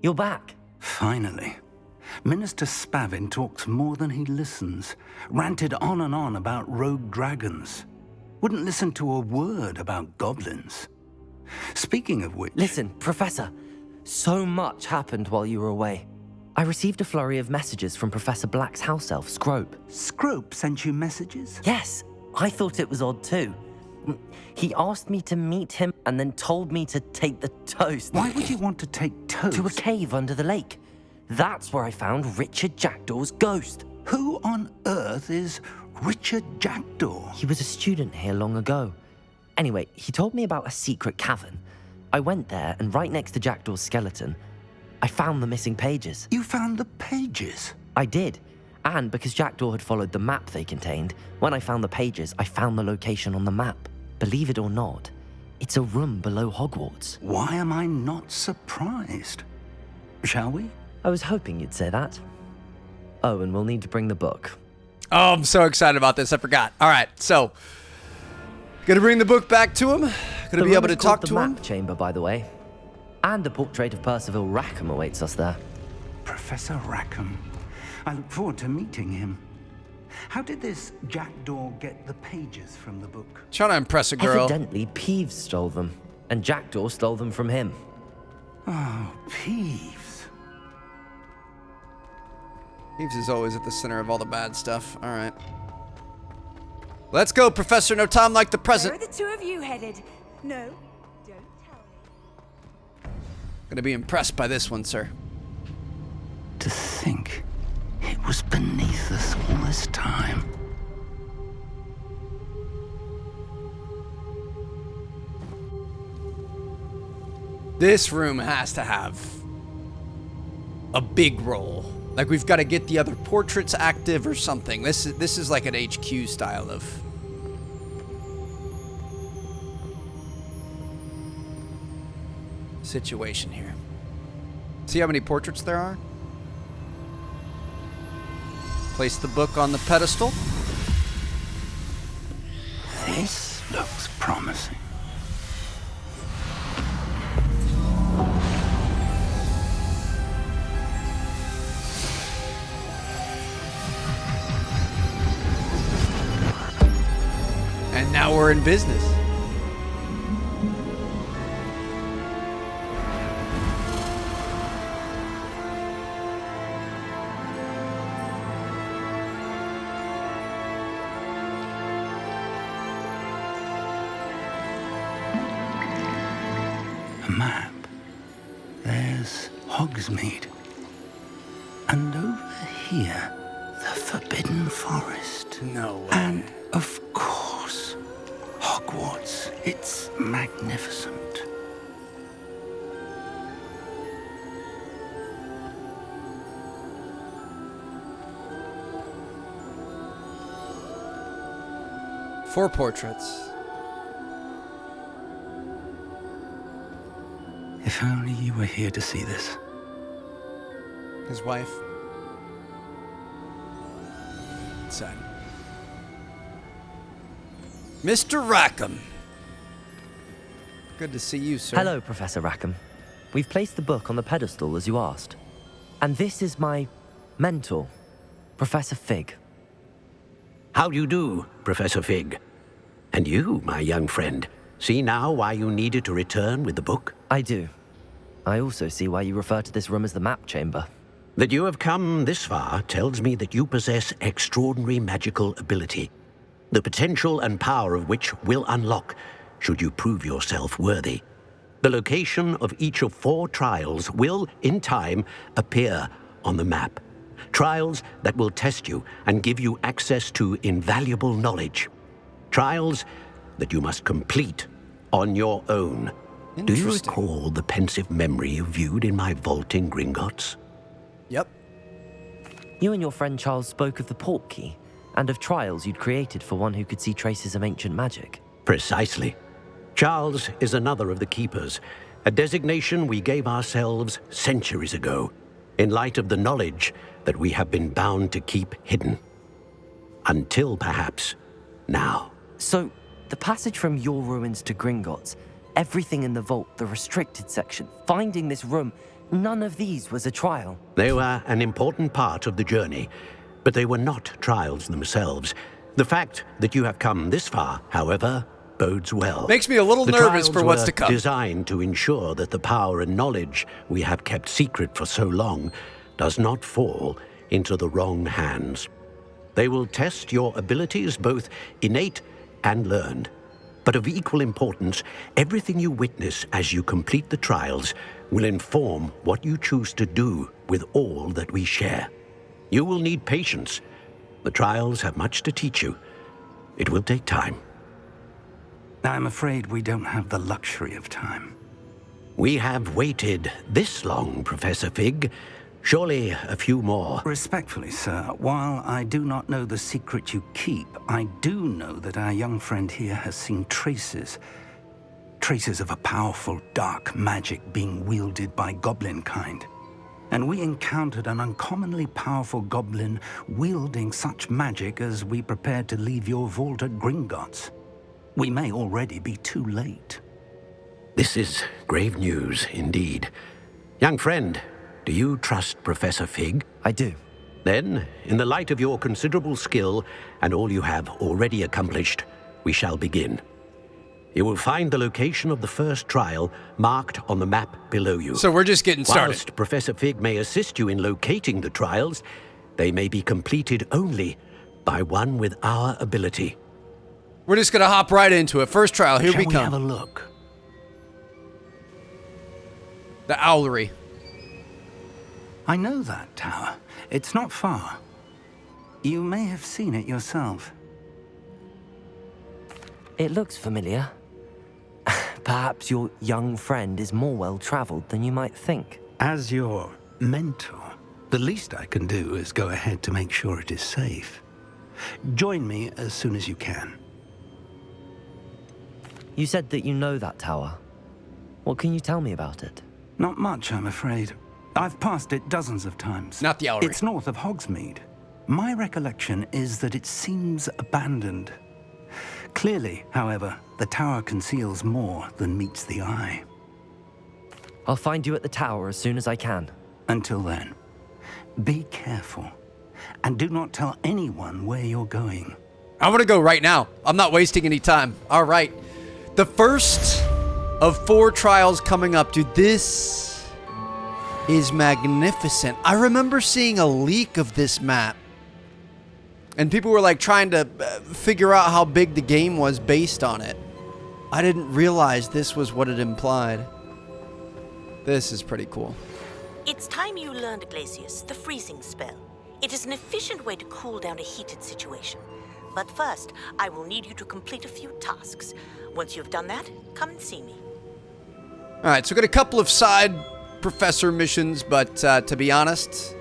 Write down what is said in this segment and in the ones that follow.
You're back. Finally. Minister Spavin talks more than he listens. Ranted on and on about rogue dragons. Wouldn't listen to a word about goblins. Speaking of which... Listen, Professor. So much happened while you were away. I received a flurry of messages from Professor Black's house elf, Scrope. Scrope sent you messages? Yes, I thought it was odd too. He asked me to meet him and then told me to take the toast. Why would you want to take toast? To a cave under the lake. That's where I found Richard Jackdaw's ghost. Who on earth is Richard Jackdaw? He was a student here long ago. Anyway, he told me about a secret cavern. I went there, and right next to Jackdaw's skeleton, I found the missing pages. You found the pages? I did. And because Jackdaw had followed the map they contained, when I found the pages, I found the location on the map. Believe it or not, it's a room below Hogwarts. Why am I not surprised? Shall we? I was hoping you'd say that. Oh, and we'll need to bring the book. Oh, I'm so excited about this. I forgot. All right, so gonna bring the book back to him. Gonna be able to talk to him. The map chamber, by the way. And a portrait of Percival Rackham awaits us there. Professor Rackham. I look forward to meeting him. How did this Jackdaw get the pages from the book? Trying to impress a girl. Evidently, Peeves stole them, and Jackdaw stole them from him. Oh, Peeves. Peeves is always at the center of all the bad stuff. All right. Let's go, Professor. No time like the present. Where are the two of you headed? No, don't tell me. Gonna be impressed by this one, sir. To think it was beneath us all this time. This room has to have a big role. Like, we've got to get the other portraits active or something. This is like an HQ style of situation here. See how many portraits there are? Place the book on the pedestal. This looks promising. And now we're in business. A map. There's Hogsmeade. And over here, the Forbidden Forest. No way. And, of course, Hogwarts. It's magnificent. Four portraits. If only you were here to see this. His wife. Son. Mr. Rackham. Good to see you, sir. Hello, Professor Rackham. We've placed the book on the pedestal as you asked. And this is my mentor, Professor Fig. How do you do, Professor Fig? And you, my young friend, see now why you needed to return with the book? I do. I also see why you refer to this room as the map chamber. That you have come this far tells me that you possess extraordinary magical ability, the potential and power of which will unlock should you prove yourself worthy. The location of each of 4 trials will, in time, appear on the map. Trials that will test you and give you access to invaluable knowledge. Trials that you must complete on your own. Do you recall the pensive memory you viewed in my vault in Gringotts? Yep. You and your friend Charles spoke of the port key and of trials you'd created for one who could see traces of ancient magic. Precisely. Charles is another of the keepers, a designation we gave ourselves centuries ago, in light of the knowledge that we have been bound to keep hidden. Until perhaps now. So, the passage from your ruins to Gringotts, everything in the vault, the restricted section, finding this room, none of these was a trial. They were an important part of the journey, but they were not trials themselves. The fact that you have come this far, however, bodes well. Makes me a little The nervous for trials what's were to come. Designed to ensure that the power and knowledge we have kept secret for so long does not fall into the wrong hands. They will test your abilities, both innate and learned. But of equal importance, everything you witness as you complete the trials will inform what you choose to do with all that we share. You will need patience. The trials have much to teach you. It will take time. I'm afraid we don't have the luxury of time. We have waited this long, Professor Fig. Surely a few more. Respectfully, sir, while I do not know the secret you keep, I do know that our young friend here has seen traces of a powerful dark magic being wielded by goblin kind. And we encountered an uncommonly powerful goblin wielding such magic as we prepared to leave your vault at Gringotts. We may already be too late. This is grave news indeed. Young friend, do you trust Professor Fig? I do. Then, in the light of your considerable skill and all you have already accomplished, we shall begin. You will find the location of the first trial marked on the map below you. So we're just getting started. Whilst Professor Fig may assist you in locating the trials, they may be completed only by one with our ability. We're just gonna hop right into it. First trial, here Shall we we come. have a look? The Owlery. I know that tower. It's not far. You may have seen it yourself. It looks familiar. Perhaps your young friend is more well-traveled than you might think. As your mentor, the least I can do is go ahead to make sure it is safe. Join me as soon as you can. You said that you know that tower. What can you tell me about it? Not much, I'm afraid. I've passed it dozens of times. Not the Owlery. It's north of Hogsmeade. My recollection is that it seems abandoned. Clearly, however, the tower conceals more than meets the eye. I'll find you at the tower as soon as I can. Until then, be careful, and do not tell anyone where you're going. I want to go right now. I'm not wasting any time. All right. The first of 4 trials coming up. Dude, this is magnificent. I remember seeing a leak of this map. And people were like trying to figure out how big the game was based on it. I didn't realize this was what it implied. This is pretty cool. It's time you learned, Glacius, the freezing spell. It is an efficient way to cool down a heated situation. But first, I will need you to complete a few tasks. Once you've done that, come and see me. All right, so we got a couple of side professor missions, but to be honest,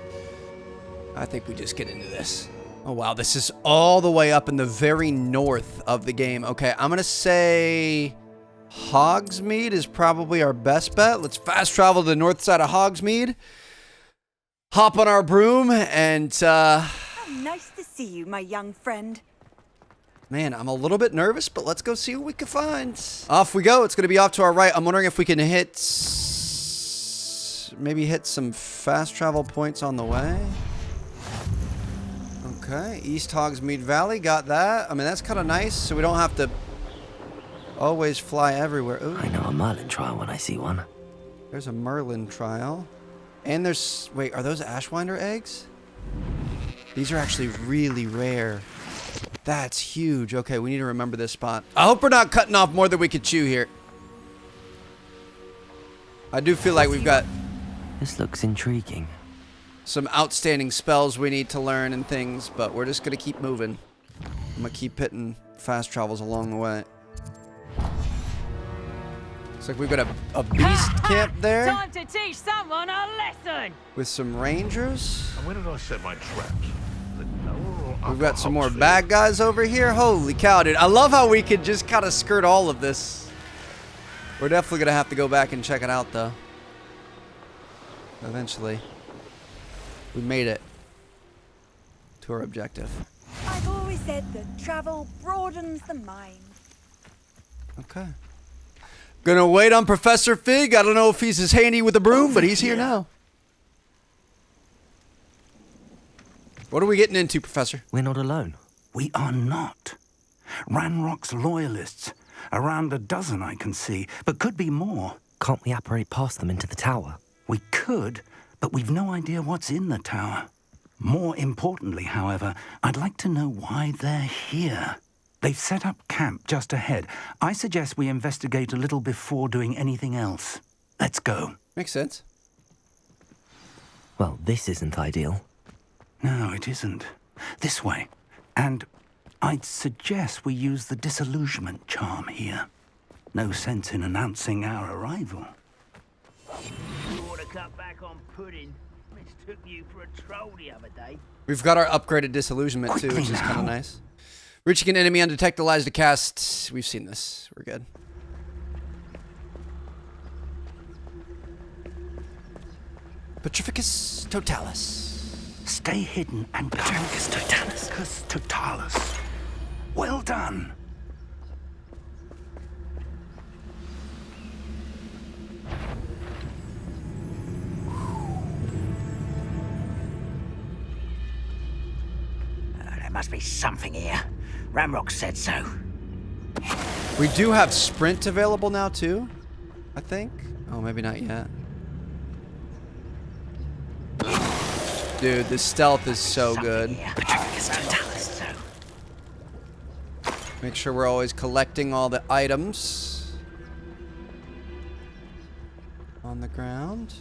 I think we just get into this. Oh, wow, this is all the way up in the very north of the game. Okay, I'm going to say Hogsmeade is probably our best bet. Let's fast travel to the north side of Hogsmeade, hop on our broom, and How nice to see you, my young friend. man, I'm a little bit nervous, but let's go see what we can find. Off we go. It's going to be off to our right. I'm wondering if we can maybe hit some fast travel points on the way. Okay, East Hogsmeade Valley, got that. I mean, that's kind of nice, so we don't have to always fly everywhere. Ooh, I know a Merlin trial when I see one. there's a Merlin trial. And there's, wait, are those Ashwinder eggs? These are actually really rare. That's huge. Okay, we need to remember this spot. I hope we're not cutting off more than we could chew here. I do feel like we've got This looks intriguing. some outstanding spells we need to learn and things, but we're just going to keep moving. I'm going to keep hitting fast travels along the way. Looks like we've got a beast camp there Time to teach someone a lesson. with some rangers. And where did I set my traps? The lower or We've upper got some more Hogsmeade? bad guys over here. Holy cow, dude. I love how we could just kind of skirt all of this. We're definitely going to have to go back and check it out, though. Eventually. We made it to our objective. I've always said that travel broadens the mind. Okay. Gonna wait on Professor Fig. I don't know if he's as handy with a broom, but he's here now. What are we getting into, Professor? We're not alone. We are not. Ranrock's loyalists. Around a dozen I can see, but could be more. Can't we apparate past them into the tower? We could, but we've no idea what's in the tower. More importantly, however, I'd like to know why they're here. They've set up camp just ahead. I suggest we investigate a little before doing anything else. Let's go. Makes sense. Well, this isn't ideal. No, it isn't. This way. And I'd suggest we use the disillusionment charm here. No sense in announcing our arrival. You ought to cut back on pudding. Mistook you for a troll the other day. We've got our upgraded disillusionment too, which is kind of nice. Reaching an enemy undetected allows to cast. We've seen this. We're good. Petrificus Totalis. Stay hidden and Petrificus Totalis. Petrificus Totalis. Well done. There must be something here. Ramrock said so. We do have sprint available now too, I think. Oh, maybe not yet. Dude, the stealth is so good. Petrificus Totalis. Make sure we're always collecting all the items on the ground.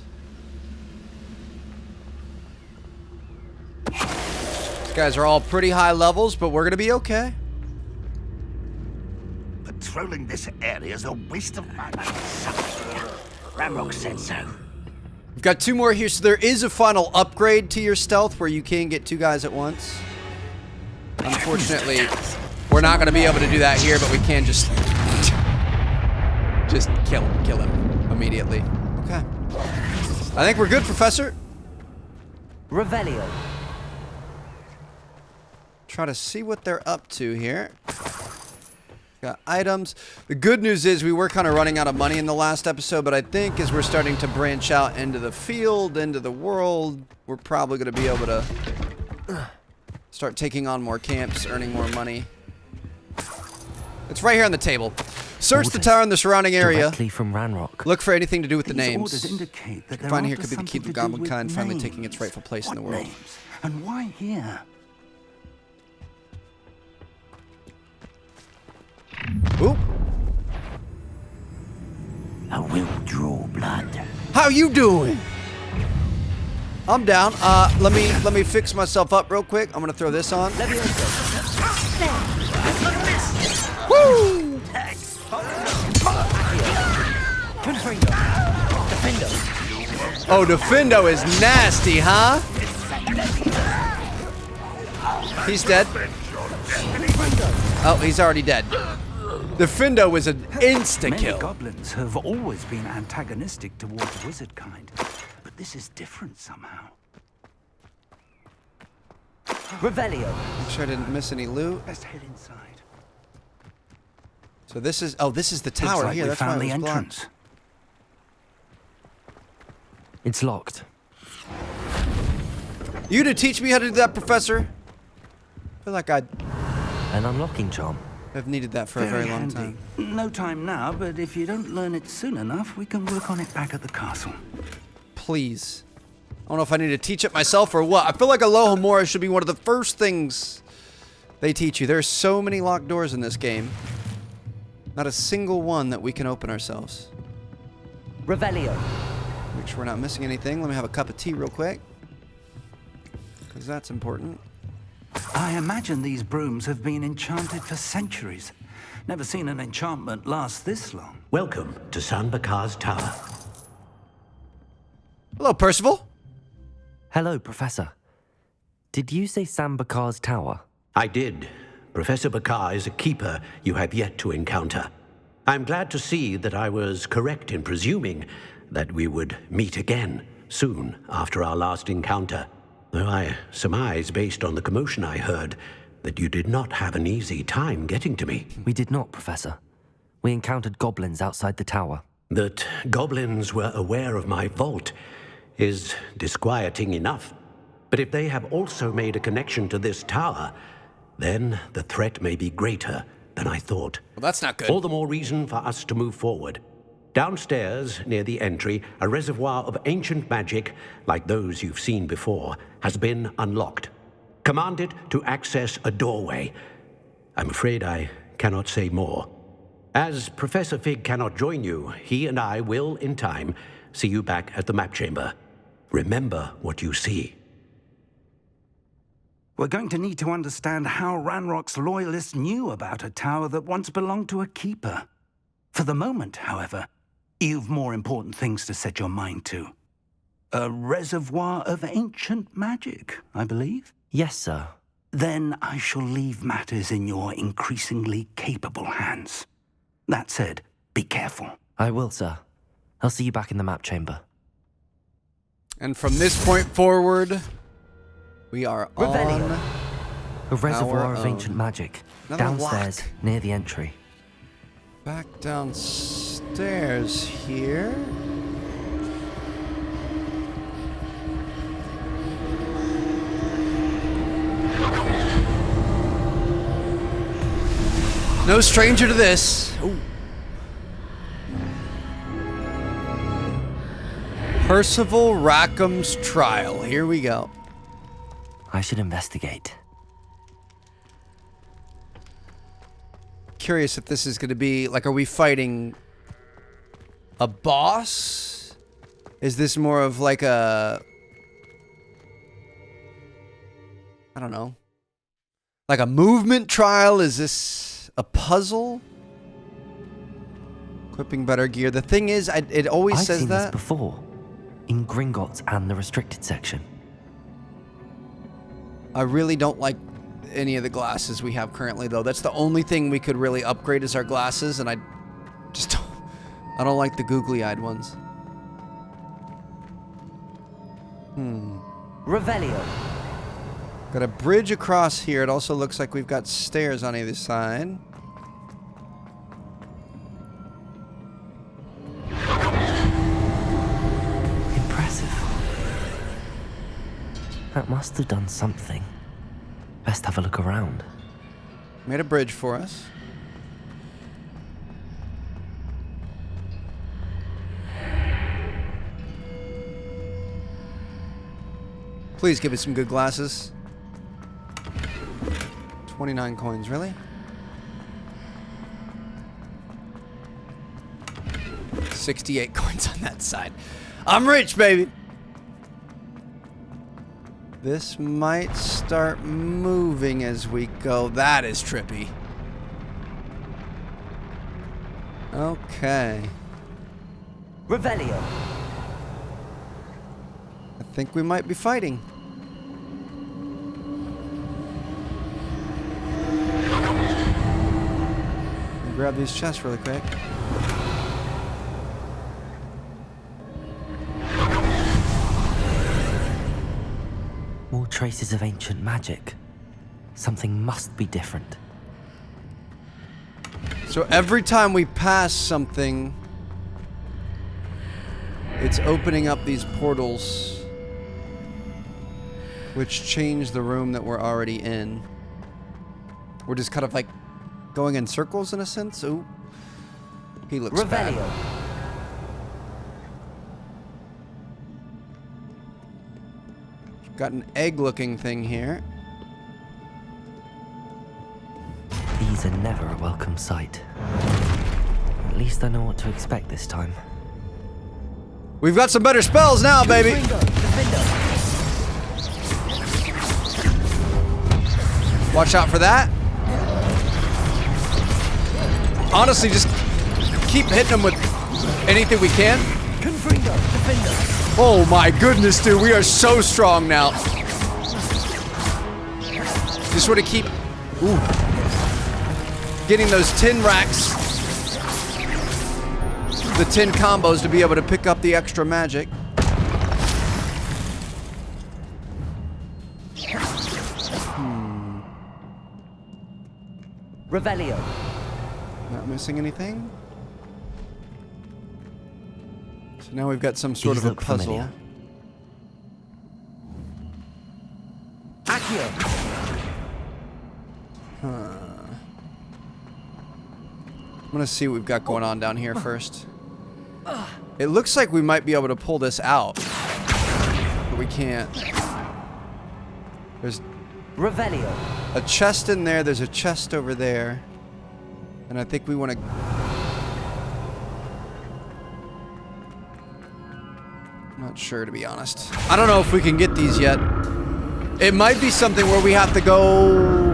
These guys are all pretty high levels, but we're gonna be okay. Patrolling this area is a waste of my money. Ramrock said so. We've got 2 more here, so there is a final upgrade to your stealth where you can get 2 guys at once. Unfortunately, we're not going to be able to do that here, but we can just kill him immediately. Okay. I think we're good, Professor. Revelio. Try to see what they're up to here. Got items. The good news is we were kind of running out of money in the last episode, but I think as we're starting to branch out into the field, into the world, we're probably going to be able to start taking on more camps, earning more money. It's right here on the table. Search the tower and the surrounding area. Directly from Ranrock. Look for anything to do with the These names. orders indicate that they're Find here after could be the key to something the goblin do with kind finally names. taking its rightful place in the world. Names? And why here? Ooh. I will draw blood. How you doing? I'm down. Let me fix myself up real quick. I'm gonna throw this on. Woo! Oh, Defendo is nasty, huh? He's dead. Oh, he's already dead. Defendo was an Many insta-kill. goblins have always been antagonistic towards wizard kind, but this is different somehow. Revelio. Make sure I didn't miss any loot. Let's head inside. So this is the Looks tower like here. we That's why found it the was blocked. entrance. It's locked. You to teach me how to do that, Professor? I feel like I'd An unlocking charm. have needed that for a very long handy. time. No time now, but if you don't learn it soon enough, we can work on it back at the castle. Please. I don't know if I need to teach it myself or what. I feel like Alohomora should be one of the first things they teach you. There's so many locked doors in this game. Not a single one that we can open ourselves. Revelio. Make sure we're not missing anything. Let me have a cup of tea real quick, because that's important. I imagine these brooms have been enchanted for centuries. Never seen an enchantment last this long. Welcome to San Bakar's Tower. Hello, Percival. Hello, Professor. Did you say Sambakar's tower? I did. Professor Bakar is a keeper you have yet to encounter. I'm glad to see that I was correct in presuming that we would meet again soon after our last encounter. Though I surmise, based on the commotion I heard, that you did not have an easy time getting to me. We did not, Professor. We encountered goblins outside the tower. That goblins were aware of my vault is disquieting enough. But if they have also made a connection to this tower, then the threat may be greater than I thought. Well, that's not good. All the more reason for us to move forward. Downstairs, near the entry, a reservoir of ancient magic, like those you've seen before, has been unlocked. Command it to access a doorway. I'm afraid I cannot say more. As Professor Fig cannot join you, he and I will, in time, see you back at the map chamber. Remember what you see. We're going to need to understand how Ranrock's loyalists knew about a tower that once belonged to a keeper. For the moment, however, you've more important things to set your mind to. A reservoir of ancient magic, I believe? Yes, sir. Then I shall leave matters in your increasingly capable hands. That said, be careful. I will, sir. I'll see you back in the map chamber. And from this point forward, we are Revelio. on A reservoir of own. ancient magic. Another Downstairs, lock. near the entry. Back downstairs here. No stranger to this. Ooh. Percival Rackham's trial. Here we go. I should investigate. Curious if this is going to be like, are we fighting a boss? Is this more of like a, I don't know, like a movement trial? Is this a puzzle? Equipping better gear. The thing is, it always I've says seen that this before, in Gringotts and the restricted section. I really don't like any of the glasses we have currently, though. That's the only thing we could really upgrade is our glasses, and I just don't, I don't like the googly-eyed ones. Revelio. Got a bridge across here. It also looks like we've got stairs on either side. Impressive. That must have done something. Best have a look around. Made a bridge for us. Please give us some good glasses. 29 coins, really? 68 coins on that side. I'm rich, baby! This might start moving as we go. That is trippy. Okay. Revelio. I think we might be fighting. Grab these chests really quick. More traces of ancient magic. Something must be different. So every time we pass something, it's opening up these portals, which change the room that we're already in. We're just kind of like going in circles in a sense. Ooh, he looks bad. Revelio. Got an egg-looking thing here. These are never a welcome sight. At least I know what to expect this time. We've got some better spells now, baby. Watch out for that. Honestly, just keep hitting them with anything we can. Oh my goodness, dude, we are so strong now. Just want to keep getting those 10 racks, the 10 combos to be able to pick up the extra magic. Revelio. Not missing anything? So now we've got some sort These of a look puzzle. familiar. Accio! I'm gonna see what we've got going on down here first. It looks like we might be able to pull this out, but we can't. There's Revelio. a chest in there, there's a chest over there, and I think we want to... Not sure, to be honest. I don't know if we can get these yet. It might be something where we have to go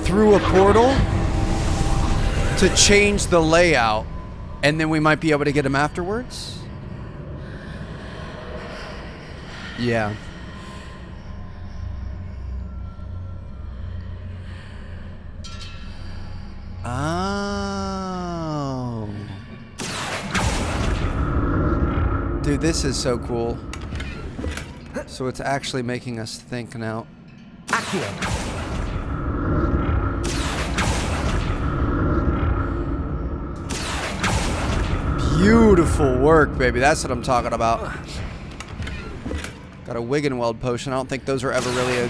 through a portal to change the layout, and then we might be able to get them afterwards. Yeah. Oh. Dude, this is so cool. So it's actually making us think now. Accio. Beautiful work, baby. That's what I'm talking about. Got a Wiggenweld potion. I don't think those are ever really a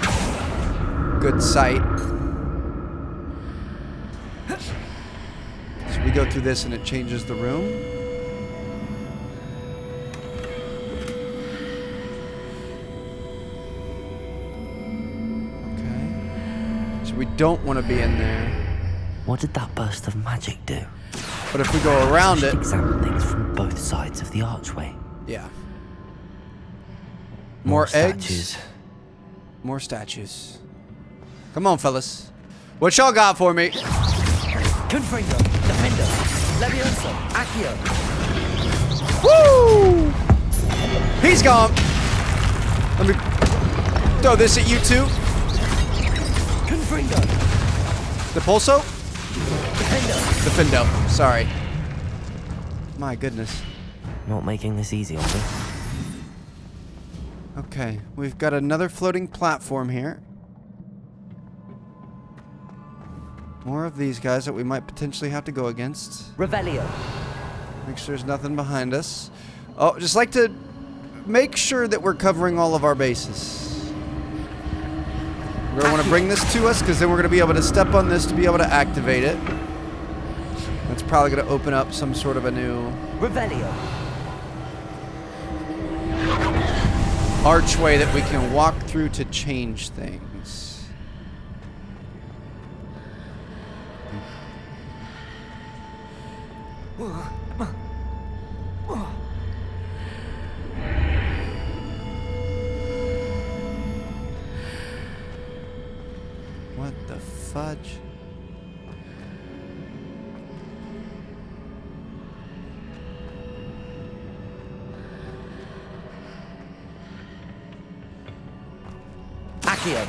good sight. So we go through this and it changes the room. Okay. So we don't want to be in there. What did that burst of magic do? But if we go around I it... should examine things from both sides of the archway. Yeah. More eggs. statues. More statues. Come on, fellas. What y'all got for me? Confringo, Defender, Levioso, Accio. Woo! He's gone. Let me throw this at you too. Confringo, The Pulso? Defender. Defendo. Sorry. My goodness. Not making this easy on me. Okay, we've got another floating platform here. More of these guys that we might potentially have to go against. Revelio. Make sure there's nothing behind us. Oh, just like to make sure that we're covering all of our bases. We're going to want to bring this to us because then we're going to be able to step on this to be able to activate it. That's probably going to open up some sort of a new Revelio. archway that we can walk through to change things. What the fudge? Accio.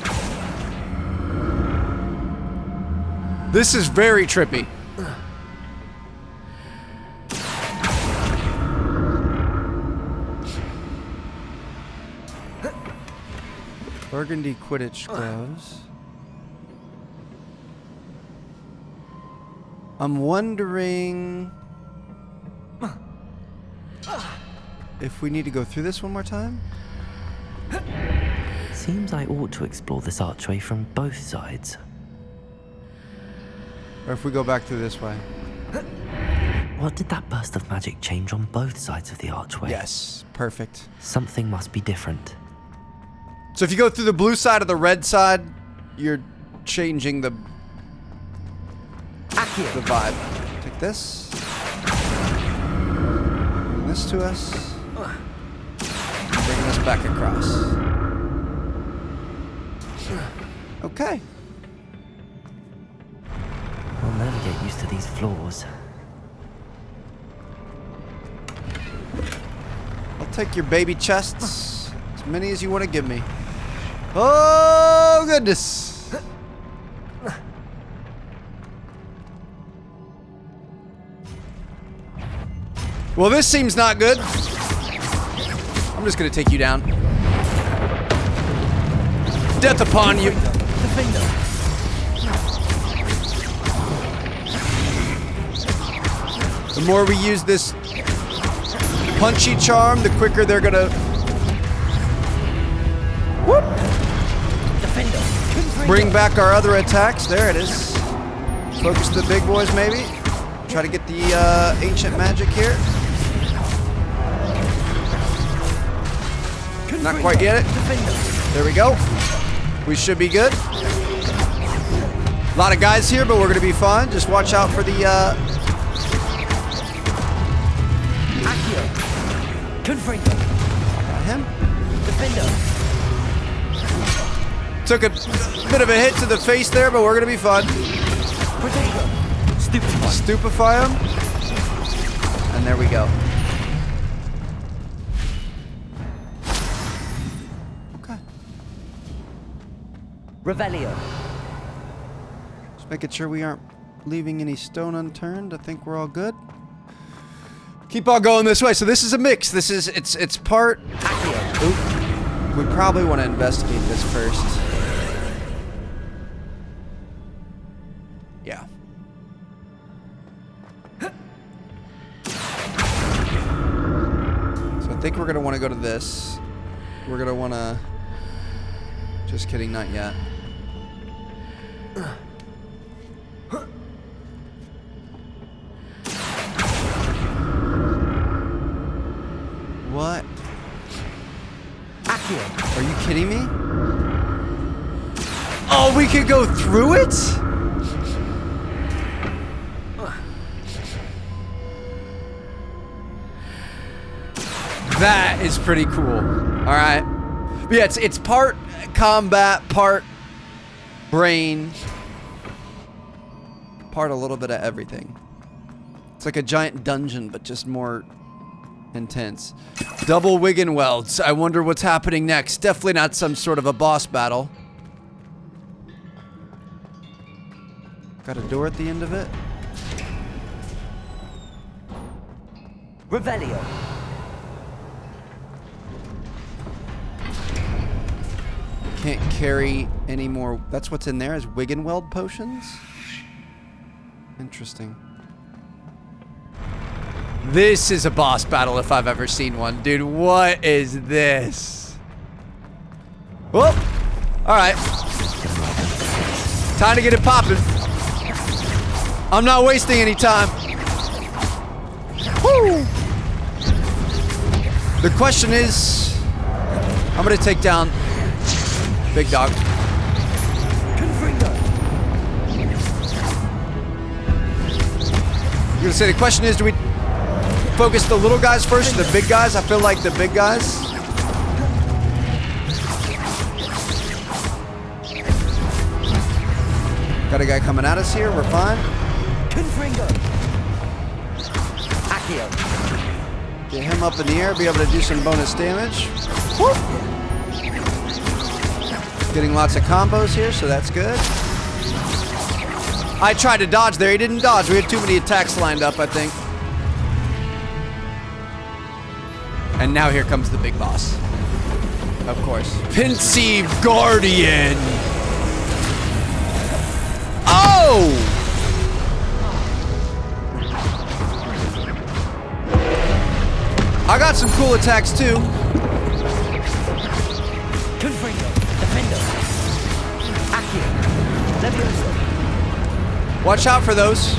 This is very trippy. Burgundy Quidditch gloves. I'm wondering if we need to go through this one more time. Seems I ought to explore this archway from both sides. Or if we go back through this way. What did that burst of magic change on both sides of the archway? Yes, perfect. Something must be different. So if you go through the blue side or the red side, you're changing the vibe. Take this. Bring this to us. Bring this back across. Okay. I'll never get used to these floors. I'll take your baby chests. As many as you want to give me. Oh, goodness. Well, this seems not good. I'm just going to take you down. Death upon you. The more we use this punchy charm, the quicker they're gonna whoop, bring back our other attacks. There it is. Focus the big boys, maybe. Try to get the ancient magic here. Not quite get it. There we go. We should be good. A lot of guys here, but we're gonna be fine. Just watch out for the got him. Took a bit of a hit to the face there, but we're gonna be fine. Stupefy him. And there we go. Okay. Revelio. Just making sure we aren't leaving any stone unturned. I think we're all good. Keep on going this way. So this is a mix. This is it's part. Oop. We probably want to investigate this first. Yeah. So I think we're gonna want to go to this. We're gonna want to. Just kidding, not yet. What? Are you kidding me? Oh, we could go through it? That is pretty cool. All right. But yeah, it's part combat, part brain, part a little bit of everything. It's like a giant dungeon, but just more intense. Double Wiggenwelds. I wonder what's happening next. Definitely not some sort of a boss battle. Got a door at the end of it. Revelio. Can't carry any more. That's what's in there is Wiggenweld potions? Interesting. This is a boss battle if I've ever seen one. Dude, what is this? Whoop! Alright. Time to get it popping. I'm not wasting any time. Woo! The question is, I'm gonna take down Big Dog. I'm gonna say the question is, do we focus the little guys first or the big guys? I feel like the big guys. Got a guy coming at us here. We're fine. Get him up in the air. Be able to do some bonus damage. Whoop. Getting lots of combos here, so that's good. I tried to dodge there. He didn't dodge. We had too many attacks lined up, I think. And now here comes the big boss. Of course. Pensieve Guardian. Oh! I got some cool attacks too. Watch out for those.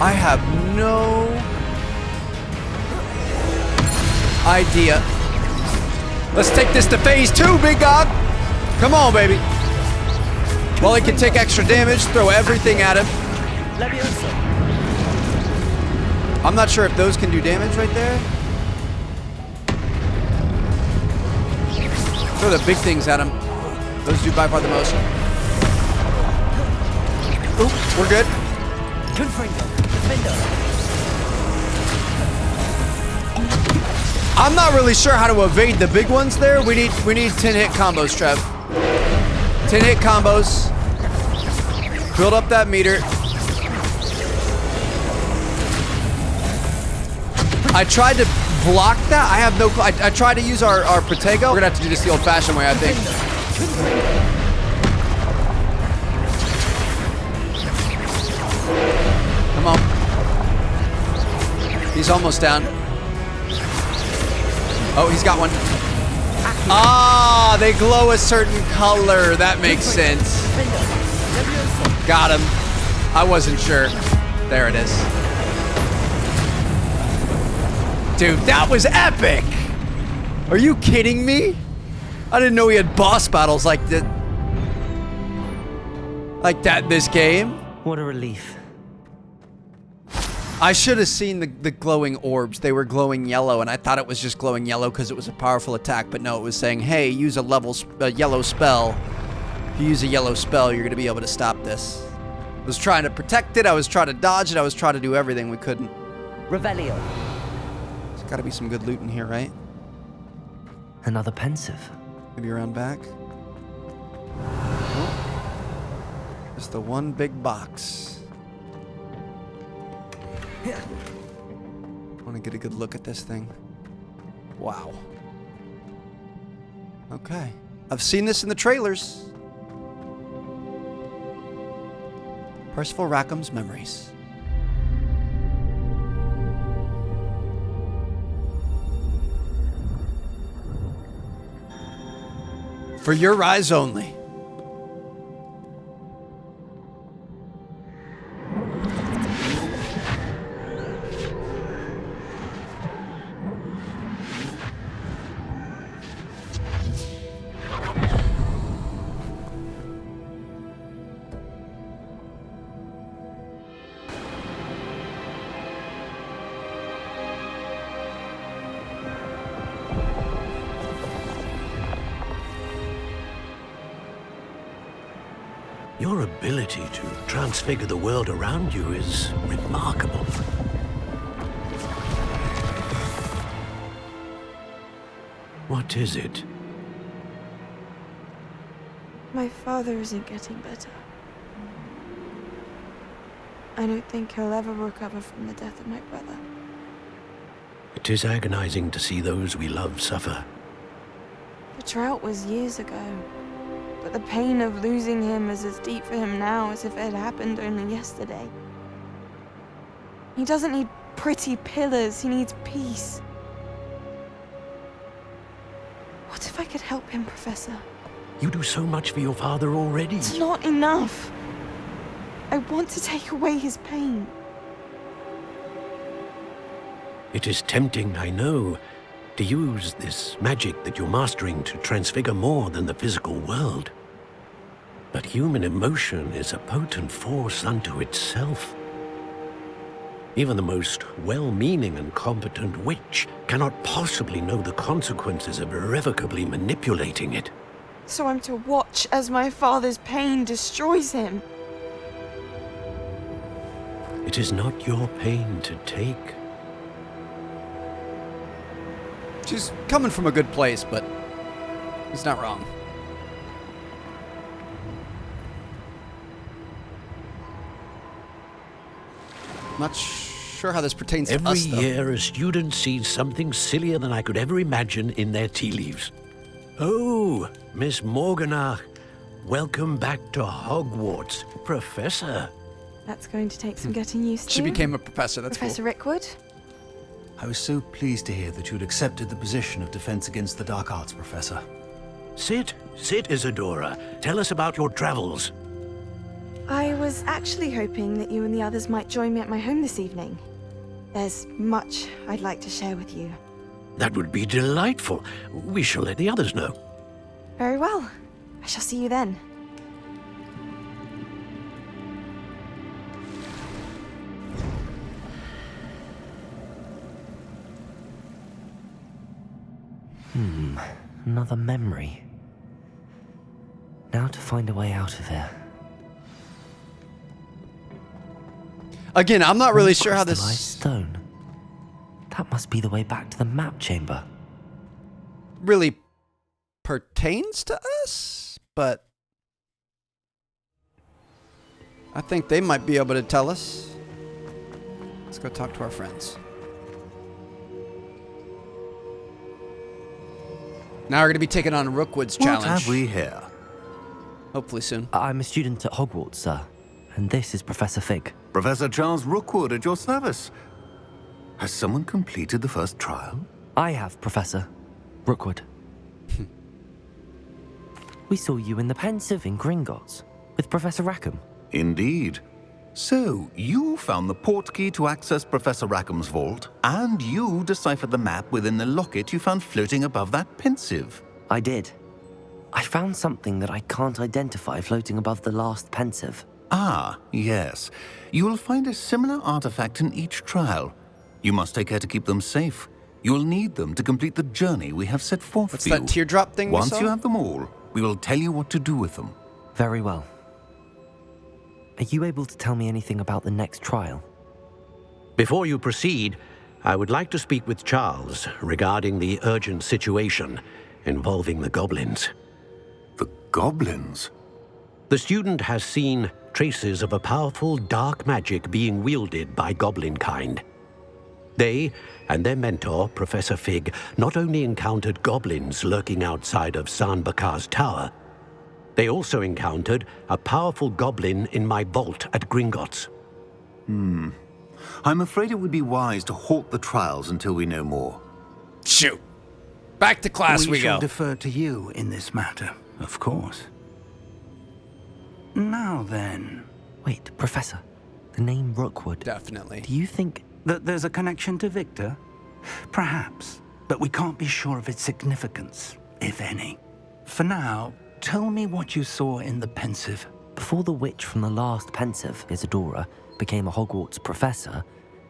I have no idea. Let's take this to phase 2, big god. Come on, baby. While he can take extra damage, throw everything at him. I'm not sure if those can do damage right there. Throw the big things at him. Those do by far the most. Oop, we're good. I'm not really sure how to evade the big ones there. We need 10-hit combos, Trev. 10-hit combos. Build up that meter. I tried to block that. I have no clue. I tried to use our Protego. We're gonna have to do this the old-fashioned way, I think. He's almost down. Oh, he's got one. Ah, they glow a certain color. That makes sense. Got him. I wasn't sure. There it is. Dude, that was epic. Are you kidding me? I didn't know he had boss battles like that. Like that in this game. What a relief. I should have seen the glowing orbs. They were glowing yellow, and I thought it was just glowing yellow because it was a powerful attack. But no, it was saying, hey, use a yellow spell. If you use a yellow spell, you're going to be able to stop this. I was trying to protect it. I was trying to dodge it. I was trying to do everything. We couldn't. Revelio. There's got to be some good loot in here, right? Another pensive. Maybe around back. Oh. Just the one big box. I want to get a good look at this thing. Wow. Okay. I've seen this in the trailers. Percival Rackham's Memories. For your eyes only. Your ability to transfigure the world around you is remarkable. What is it? My father isn't getting better. I don't think he'll ever recover from the death of my brother. It is agonizing to see those we love suffer. The drought was years ago. But the pain of losing him is as deep for him now as if it had happened only yesterday. He doesn't need pretty pillars, he needs peace. What if I could help him, Professor? You do so much for your father already. It's not enough. I want to take away his pain. It is tempting, I know, to use this magic that you're mastering to transfigure more than the physical world. But human emotion is a potent force unto itself. Even the most well-meaning and competent witch cannot possibly know the consequences of irrevocably manipulating it. So I'm to watch as my father's pain destroys him. It is not your pain to take. She's coming from a good place, but he's not wrong. Not sure how this pertains to Every us, though. year, a student sees something sillier than I could ever imagine in their tea leaves. Oh, Miss Morganach, welcome back to Hogwarts, Professor. That's going to take some getting used to. She became a professor, that's Professor cool. Rickwood? I was so pleased to hear that you'd accepted the position of Defense Against the Dark Arts, Professor. Sit, Isadora. Tell us about your travels. I was actually hoping that you and the others might join me at my home this evening. There's much I'd like to share with you. That would be delightful. We shall let the others know. Very well. I shall see you then. Another memory. Now to find a way out of here. Again, I'm not really sure how this... Crystallized stone. That must be the way back to the map chamber. really pertains to us, but I think they might be able to tell us. Let's go talk to our friends. Now we're going to be taking on Rookwood's challenge. What have we here? Hopefully soon. I'm a student at Hogwarts, sir. And this is Professor Fig. Professor Charles Rookwood at your service. Has someone completed the first trial? I have, Professor. Rookwood. We saw you in the Pensive in Gringotts with Professor Rackham. Indeed. So, you found the portkey to access Professor Rackham's vault, and you deciphered the map within the locket you found floating above that Pensive. I did. I found something that I can't identify floating above the last Pensive. Ah, yes. You will find a similar artifact in each trial. You must take care to keep them safe. You will need them to complete the journey we have set forth What's for you. that teardrop thing we Once saw? you have them all, we will tell you what to do with them. Very well. Are you able to tell me anything about the next trial? Before you proceed, I would like to speak with Charles regarding the urgent situation involving the goblins. The goblins? The student has seen traces of a powerful dark magic being wielded by goblin kind. They and their mentor, Professor Fig, not only encountered goblins lurking outside of Sanbakar's tower, they also encountered a powerful goblin in my vault at Gringotts. I'm afraid it would be wise to halt the trials until we know more. Shoot. Back to class we shall go. defer to you in this matter, of course. Now then. Wait, Professor. The name Rookwood. Definitely. Do you think... That there's a connection to Victor? Perhaps, but we can't be sure of its significance, if any. For now, tell me what you saw in the Pensive. Before the witch from the last Pensive, Isadora, became a Hogwarts professor,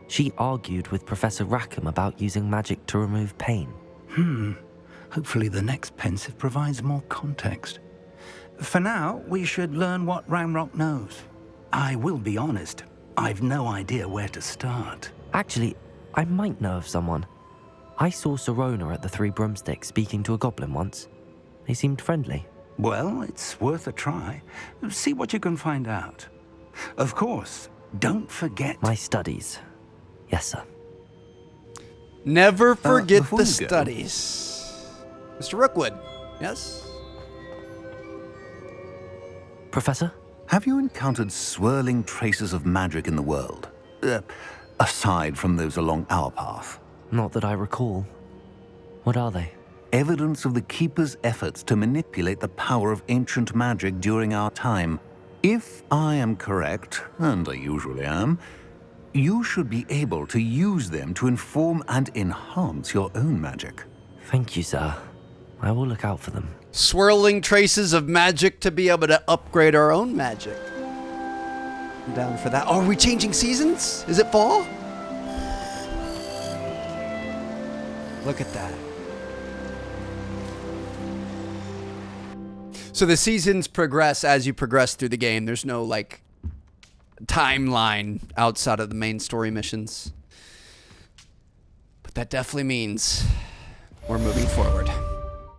she argued with Professor Rackham about using magic to remove pain. Hopefully the next Pensive provides more context. For now, we should learn what Ramrock knows. I will be honest, I've no idea where to start. Actually, I might know of someone. I saw Serona at the Three Broomsticks speaking to a goblin once. They seemed friendly. Well, it's worth a try. See what you can find out. Of course, don't forget... My studies. Yes, sir. Never forget before the you go- studies. Mr. Rookwood, yes? Professor? Have you encountered swirling traces of magic in the world? Aside from those along our path. Not that I recall. What are they? Evidence of the Keeper's efforts to manipulate the power of ancient magic during our time. If I am correct, and I usually am, you should be able to use them to inform and enhance your own magic. Thank you, sir. I will look out for them. Swirling traces of magic to be able to upgrade our own magic. I'm down for that. Oh, are we changing seasons? Is it fall? Look at that. So the seasons progress as you progress through the game. There's no, like, timeline outside of the main story missions. But that definitely means we're moving forward.